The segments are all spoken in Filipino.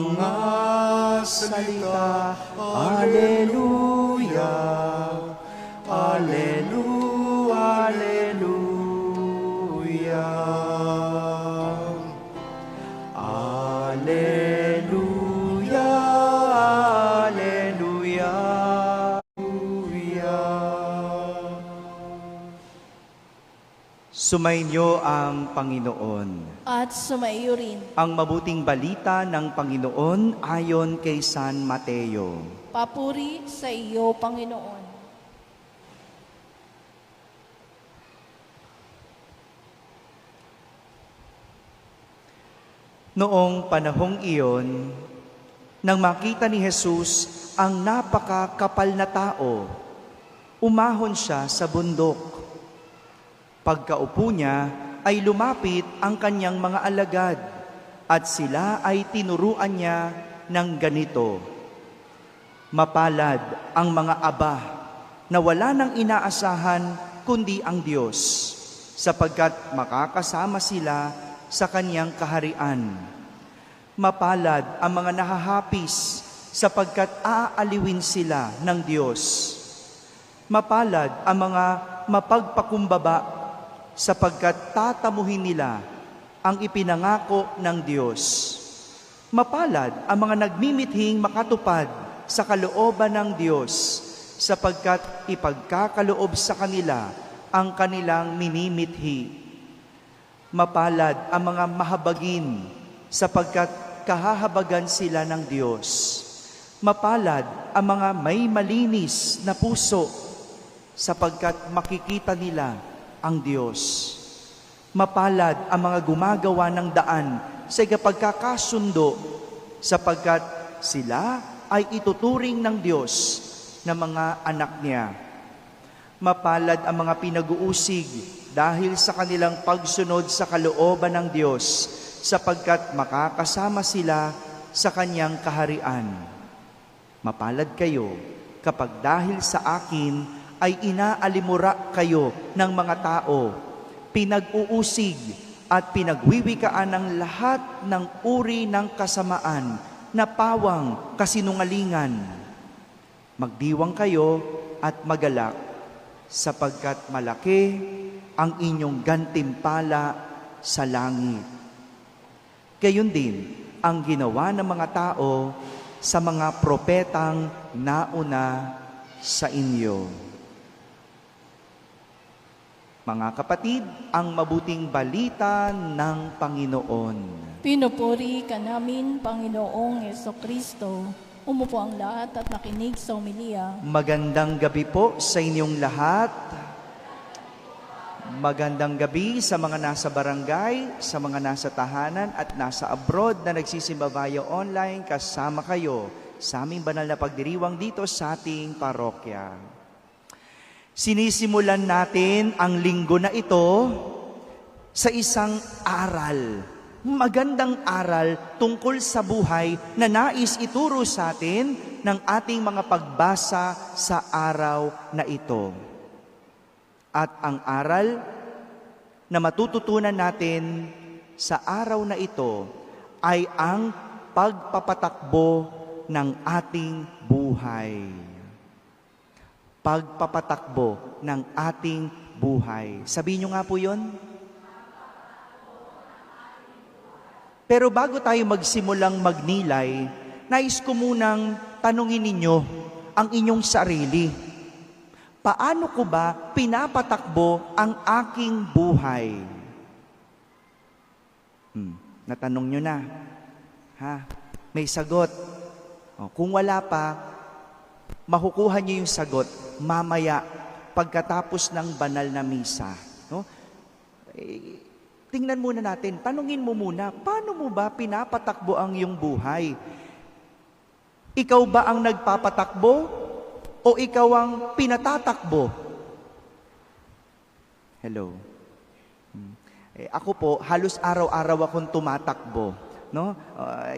mga salita. Alleluia, Alleluia, Alleluia. Alleluia, Alleluia, Alleluia. Sumainyo ang Panginoon. At sumaiyo rin. Ang mabuting balita ng Panginoon ayon kay San Mateo. Papuri sa iyo, Panginoon. Noong panahong iyon, nang makita ni Jesus ang napakakapal na tao, umahon siya sa bundok. Pagkaupo niya, ay lumapit ang kanyang mga alagad at sila ay tinuruan niya ng ganito. Mapalad ang mga aba na wala nang inaasahan kundi ang Diyos, sapagkat makakasama sila sa kanyang kaharian. Mapalad ang mga nahahapis sapagkat aaliwin sila ng Diyos. Mapalad ang mga mapagpakumbaba sapagkat tatamuhin nila ang ipinangako ng Diyos. Mapalad ang mga nagmimithing makatupad sa kalooban ng Diyos sapagkat ipagkakaloob sa kanila ang kanilang minimithi. Mapalad ang mga mahabagin sapagkat kahahabagan sila ng Diyos. Mapalad ang mga may malinis na puso sapagkat makikita nila ang Diyos. Mapalad ang mga gumagawa ng daan sa pagkakasundo sapagkat sila ay ituturing ng Diyos na mga anak niya. Mapalad ang mga pinag-uusig dahil sa kanilang pagsunod sa kalooban ng Diyos sapagkat makakasama sila sa kanyang kaharian. Mapalad kayo kapag dahil sa akin ay inaalimura kayo ng mga tao, pinag-uusig at pinagwiwikaan ng lahat ng uri ng kasamaan na pawang kasinungalingan. Magdiwang kayo at magalak sapagkat malaki ang inyong gantimpala sa langit. Gayon din ang ginawa ng mga tao sa mga propetang nauna sa inyo. Mga kapatid, ang mabuting balita ng Panginoon. Pinupuri ka namin, Panginoong Jesucristo. Umupo ang lahat at nakinig sa homilia. Magandang gabi po sa inyong lahat. Magandang gabi sa mga nasa barangay, sa mga nasa tahanan at nasa abroad na nagsisimba via online. Kasama kayo sa aming banal na pagdiriwang dito sa ating parokya. Sinisimulan natin ang linggo na ito sa isang aral. Magandang aral tungkol sa buhay na nais ituro sa atin ng ating mga pagbasa sa araw na ito. At ang aral na matututunan natin sa araw na ito ay ang pagpapatakbo ng ating buhay. Pagpapatakbo ng ating buhay. Sabihin nyo nga po yun. Pero bago tayo magsimulang magnilay, nais ko munang tanungin ninyo ang inyong sarili. Paano ko ba pinapatakbo ang aking buhay? Natanong nyo na. Ha? May sagot. Kung wala pa, makukuha nyo yung sagot mamaya pagkatapos ng banal na misa. No? Tingnan muna natin, tanungin mo muna, paano mo ba pinapatakbo ang iyong buhay? Ikaw ba ang nagpapatakbo o ikaw ang pinatatakbo? Hello. Ako po, halos araw-araw akong tumatakbo. No?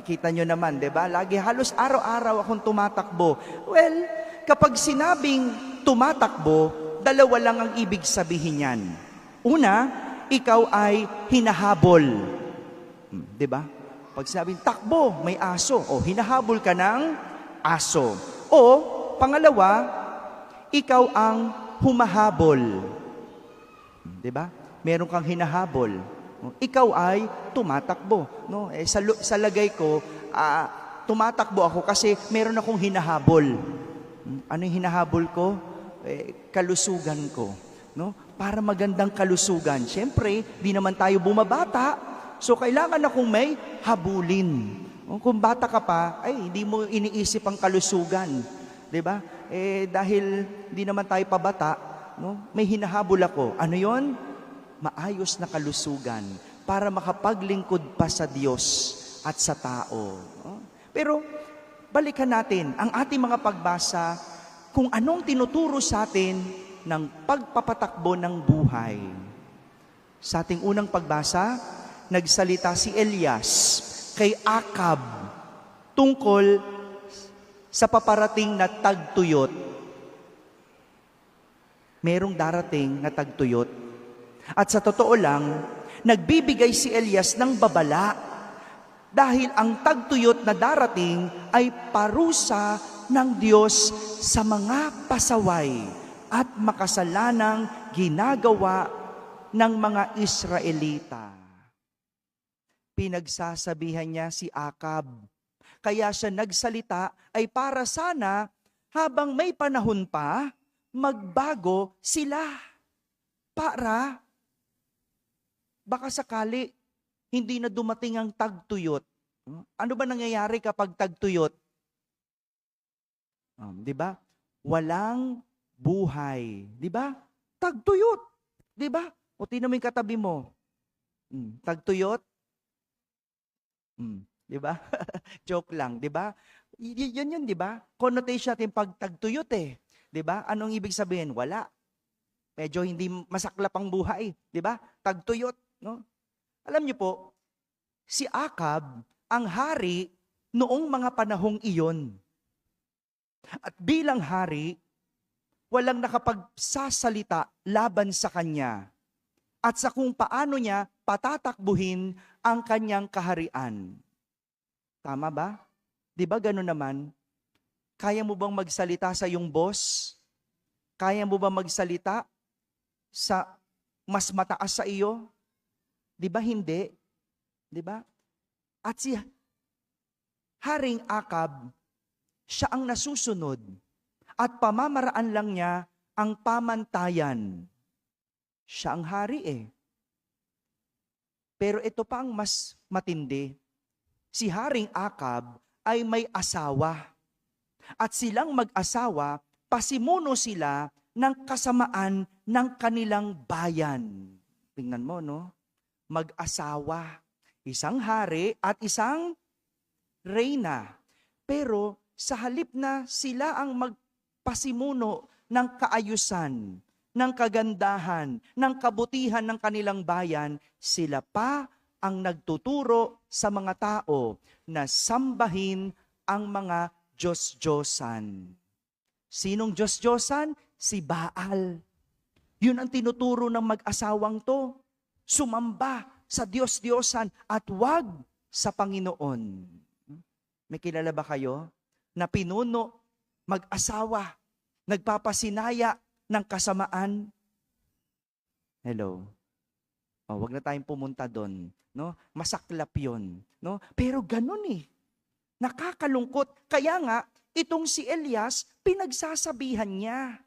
Kita nyo naman, di ba? Lagi halos araw-araw akong tumatakbo. Well, kapag sinabing tumatakbo, dalawa lang ang ibig sabihin yan. Una, ikaw ay hinahabol. Di ba? Pag sinabing takbo, may aso. O, hinahabol ka ng aso. O, pangalawa, ikaw ang humahabol. Di ba? Meron kang hinahabol. Ikaw ay tumatakbo. No? Sa lagay ko, tumatakbo ako kasi meron akong hinahabol. Ano yung hinahabol ko? Kalusugan ko. No? Para magandang kalusugan. Siyempre, di naman tayo bumabata. So, kailangan akong may habulin. Kung bata ka pa, hindi mo iniisip ang kalusugan. Diba? Dahil di naman tayo pabata, no? May hinahabol ako. Ano yon? Maayos na kalusugan para makapaglingkod pa sa Diyos at sa tao. No? Pero, balikan natin ang ating mga pagbasa kung anong tinuturo sa atin ng pagpapatakbo ng buhay. Sa ating unang pagbasa, nagsalita si Elias kay Akab tungkol sa paparating na tagtuyot. Merong darating na tagtuyot. At sa totoo lang, nagbibigay si Elias ng babala dahil ang tagtuyot na darating ay parusa ng Diyos sa mga pasaway at makasalanang ginagawa ng mga Israelita. Pinagsasabihan niya si Akab. Kaya siya nagsalita ay para sana habang may panahon pa, magbago sila. Para baka sakali hindi na dumating ang tagtuyot. Ano ba nangyayari kapag tagtuyot? Di ba? Walang buhay. Di ba? Tagtuyot. Di ba? O tingnan mo yung katabi mo. Tagtuyot. Di ba? Joke lang, di ba? Yun, di ba? Connotation natin pag tagtuyot Di ba? Anong ibig sabihin? Wala. Medyo hindi masaklap ang buhay, di ba? Tagtuyot, no? Alam niyo po, si Akab ang hari noong mga panahong iyon. At bilang hari, walang nakapagsasalita laban sa kanya at sa kung paano niya patatakbuhin ang kanyang kaharian. Tama ba? Di ba gano'n naman? Kaya mo bang magsalita sa iyong boss? Kaya mo bang magsalita sa mas mataas sa iyo? Di ba hindi? Di ba? At si Haring Akab, siya ang nasusunod at pamamaraan lang niya ang pamantayan. Siya ang hari Pero ito pa ang mas matindi. Si Haring Akab ay may asawa. At silang mag-asawa, pasimuno sila ng kasamaan ng kanilang bayan. Tingnan mo, no? Mag-asawa. Isang hari at isang reyna. Pero sa halip na sila ang magpasimuno ng kaayusan, ng kagandahan, ng kabutihan ng kanilang bayan, sila pa ang nagtuturo sa mga tao na sambahin ang mga Diyos-Diyosan. Sinong Diyos-Diyosan? Si Baal. Yun ang tinuturo ng mag-asawang to. Sumamba sa Diyos-Diyosan at wag sa Panginoon. May kilala ba kayo na pinuno, mag-asawa, nagpapasinaya ng kasamaan? Hello. Wag na tayong pumunta doon, no? Masaklap 'yon, no? Pero ganun Nakakalungkot. Kaya nga itong si Elias, pinagsasabihan niya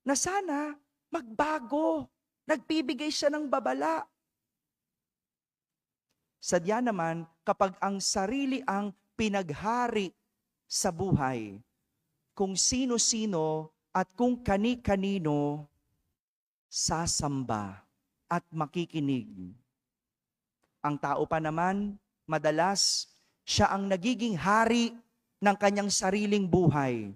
na sana magbago. Nagbibigay siya ng babala. Sadya naman, kapag ang sarili ang pinaghari sa buhay, kung sino-sino at kung kani-kanino sasamba at makikinig. Ang tao pa naman, madalas, siya ang nagiging hari ng kanyang sariling buhay.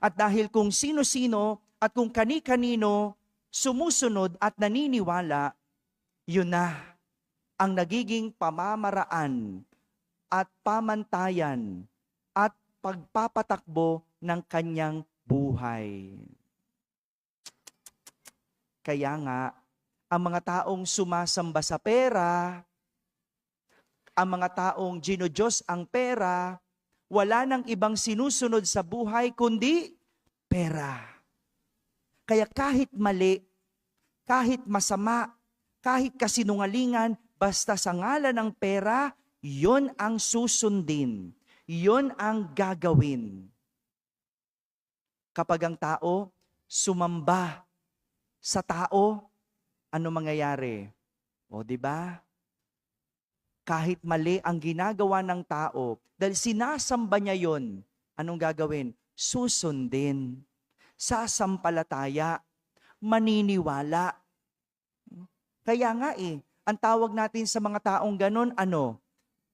At dahil kung sino-sino at kung kani-kanino sumusunod at naniniwala, yun na ang nagiging pamamaraan at pamantayan at pagpapatakbo ng kanyang buhay. Kaya nga, ang mga taong sumasamba sa pera, Ang mga taong ginodiyos ang pera, wala nang ibang sinusunod sa buhay kundi pera. Kaya kahit mali, kahit masama, kahit kasinungalingan, basta sa ngalan ng pera, yon ang susundin. Yon ang gagawin. Kapag ang tao sumamba sa tao, ano mangyayari? O, di ba? Kahit mali ang ginagawa ng tao, dahil sinasamba niya yon, anong gagawin? Susundin. Sasampalataya. Maniniwala. Kaya nga ang tawag natin sa mga taong ganon,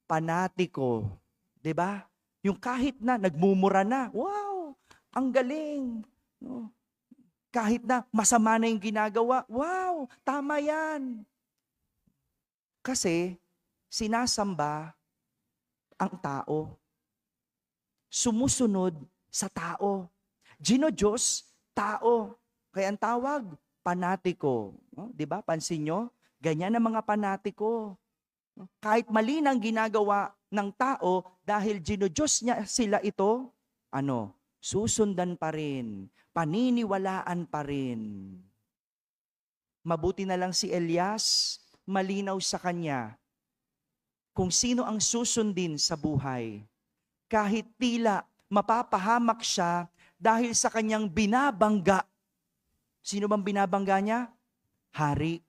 panatiko. 'Di ba? Yung kahit na nagmumura na, wow, ang galing. No? Kahit na masama na yung ginagawa, wow, tama yan. Kasi sinasamba ang tao. Sumusunod sa tao. Ginodiyos, tao. Kaya ang tawag, panatiko. No? 'Di ba? Pansin nyo? Ganyan ang mga panatiko. Kahit mali nang ginagawa ng tao, dahil ginodiyos niya sila ito, susundan pa rin. Paniniwalaan pa rin. Mabuti na lang si Elias, malinaw sa kanya kung sino ang susundin sa buhay. Kahit tila mapapahamak siya dahil sa kanyang binabangga. Sino bang binabangga niya? Hari.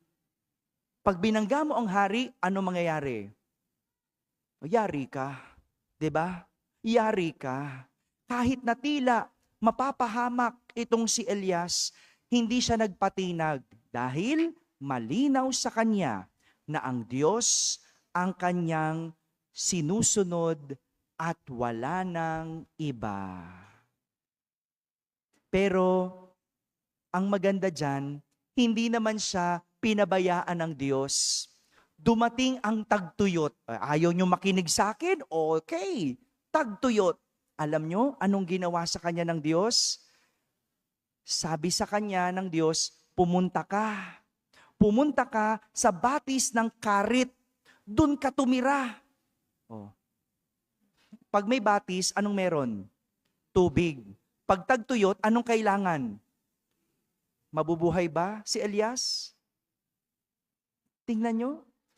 Pag binangga mo ang hari, ano mangyayari? Yari ka. 'Di ba? Yari ka. Kahit na tila mapapahamak itong si Elias, hindi siya nagpatinag dahil malinaw sa kanya na ang Diyos ang kanyang sinusunod at wala nang iba. Pero ang maganda dyan, hindi naman siya pinabayaan ng Diyos. Dumating ang tagtuyot. Ayaw nyo makinig sa akin? Okay, tagtuyot. Alam nyo anong ginawa sa kanya ng Diyos? Sabi sa kanya ng Diyos, pumunta ka. Pumunta ka sa batis ng Karit. Doon ka tumira. Pag may batis, anong meron? Tubig. Pag tagtuyot, anong kailangan? Mabubuhay ba si Elias? Tingnan nyo,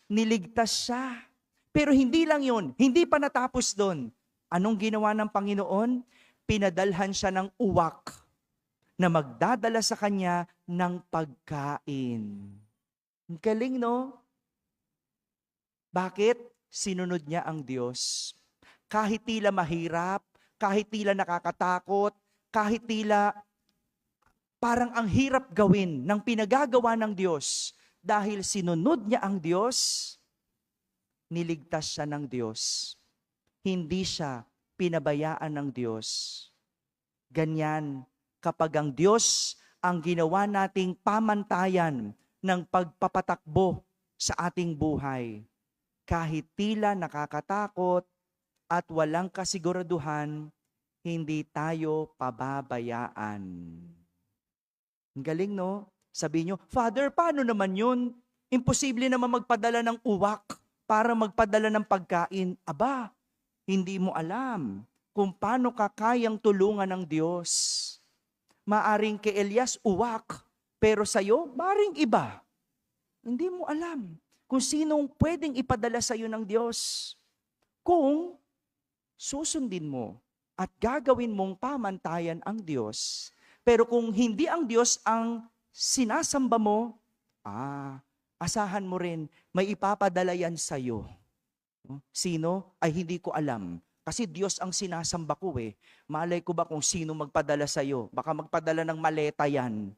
niligtas siya. Pero hindi lang yun, hindi pa natapos doon. Anong ginawa ng Panginoon? Pinadalhan siya ng uwak na magdadala sa kanya ng pagkain. Ang galing, no? Bakit? Sinunod niya ang Diyos. Kahit tila mahirap, kahit tila nakakatakot, kahit tila parang ang hirap gawin ng pinagagawa ng Diyos, dahil sinunod niya ang Diyos, niligtas siya ng Diyos. Hindi siya pinabayaan ng Diyos. Ganyan, kapag ang Diyos ang ginawa nating pamantayan ng pagpapatakbo sa ating buhay, kahit tila nakakatakot at walang kasiguraduhan, hindi tayo pababayaan. Ang galing, no? Sabi nyo, Father, paano naman yun? Imposible naman magpadala ng uwak para magpadala ng pagkain. Aba, hindi mo alam kung paano ka kayang tulungan ng Diyos. Maaring kay Elias uwak, pero sa'yo, maaring iba. Hindi mo alam kung sinong pwedeng ipadala sa'yo ng Diyos. Kung susundin mo at gagawin mong pamantayan ang Diyos. Pero kung hindi ang Diyos ang sinasamba mo, asahan mo rin, may ipapadala yan sa'yo. Sino? Ay hindi ko alam. Kasi Diyos ang sinasamba ko eh. Malay ko ba kung sino magpadala sa'yo? Baka magpadala ng maleta yan.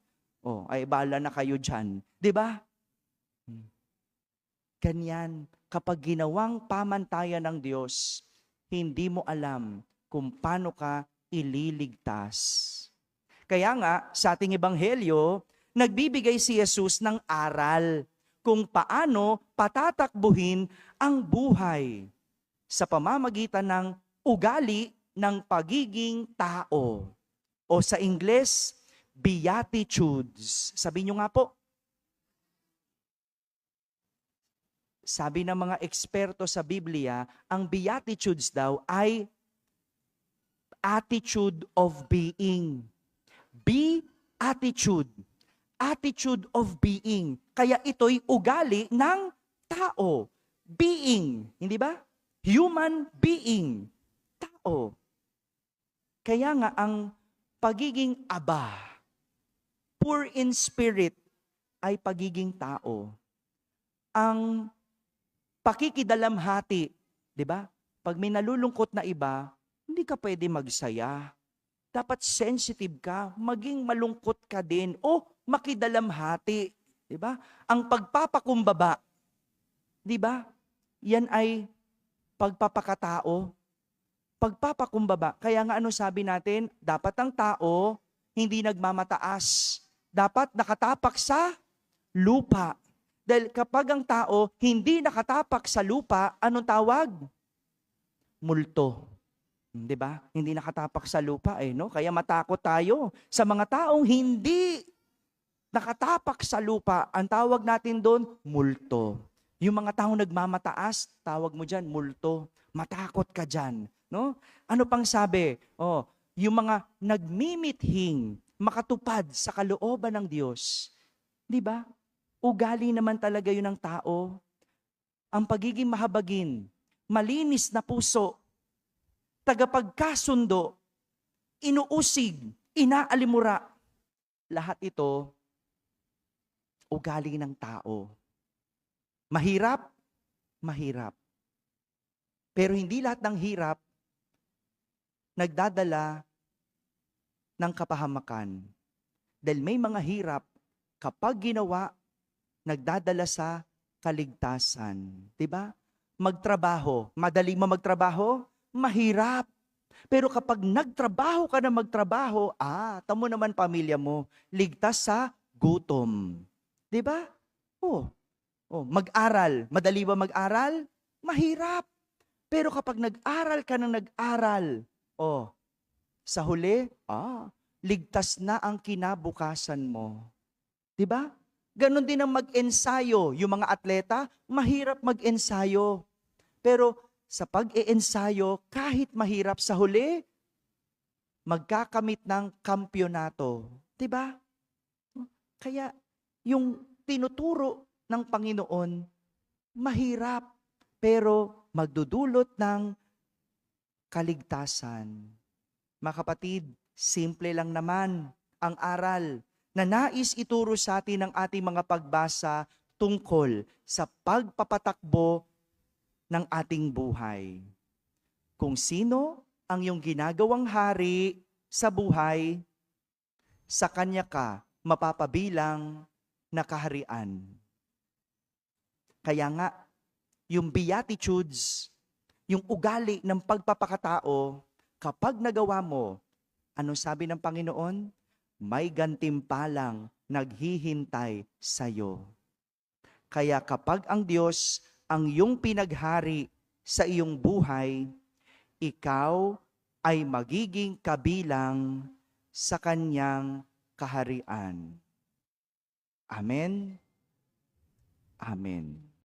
Ay bahala na kayo dyan. 'Di ba? Ganyan, kapag ginawang pamantayan ng Diyos, hindi mo alam kung paano ka ililigtas. Kaya nga, sa ating ebanghelyo, nagbibigay si Jesus ng aral kung paano patatakbuhin ang buhay sa pamamagitan ng ugali ng pagiging tao. O sa Ingles, Beatitudes. Sabi nyo nga po. Sabi ng mga eksperto sa Biblia, ang Beatitudes daw ay attitude of being. Beatitude. Attitude of being. Kaya ito'y ugali ng tao. Being. Hindi ba? Human being. Tao. Kaya nga ang pagiging aba, poor in spirit, ay pagiging tao. Ang pakikidalamhati, di ba? Pag may nalulungkot na iba, hindi ka pwede magsaya. Dapat sensitive ka, maging malungkot ka din, o makidalamhati. Di ba? Ang pagpapakumbaba, di ba? Yan ay pagpapakatao. Pagpapakumbaba. Kaya nga ano sabi natin, dapat ang tao hindi nagmamataas. Dapat nakatapak sa lupa. Dahil kapag ang tao hindi nakatapak sa lupa, anong tawag? Multo. Di ba? Hindi nakatapak sa lupa no? Kaya matakot tayo sa mga taong hindi nakatapak sa lupa. Ang tawag natin doon, multo. Yung mga taong nagmamataas, tawag mo dyan, multo. Matakot ka dyan. No? Ano pang sabi? Yung mga nagmimithing, makatupad sa kalooban ng Diyos. Di ba? Ugali naman talaga yun ng tao. Ang pagiging mahabagin, malinis na puso, tagapagkasundo, inuusig, inaalimura. Lahat ito, ugali ng tao. Mahirap? Mahirap. Pero hindi lahat ng hirap nagdadala ng kapahamakan. Dahil may mga hirap, kapag ginawa, nagdadala sa kaligtasan. Diba? Magtrabaho. Madali mo magtrabaho? Mahirap. Pero kapag nagtrabaho ka na magtrabaho, tamo naman pamilya mo, ligtas sa gutom. Diba? Mag-aral. Madali ba mag-aral? Mahirap. Pero kapag nag-aral ka ng nag-aral, sa huli, ligtas na ang kinabukasan mo. Diba? Ganon din ang mag-ensayo. Yung mga atleta, mahirap mag-ensayo. Pero sa pag-e-ensayo, kahit mahirap sa huli, magkakamit ng kampyonato. Diba? Kaya yung tinuturo ng Panginoon, mahirap, pero magdudulot ng kaligtasan. Mga kapatid, simple lang naman ang aral na nais ituro sa atin ng ating mga pagbasa tungkol sa pagpapatakbo ng ating buhay. Kung sino ang iyong ginagawang hari sa buhay, sa kanya ka mapapabilang na kaharian. Kaya nga, yung Beatitudes, yung ugali ng pagpapakatao, kapag nagawa mo, anong sabi ng Panginoon? May gantimpalang naghihintay sa'yo. Kaya kapag ang Diyos ang iyong pinaghari sa iyong buhay, ikaw ay magiging kabilang sa kanyang kaharian. Amen. Amen.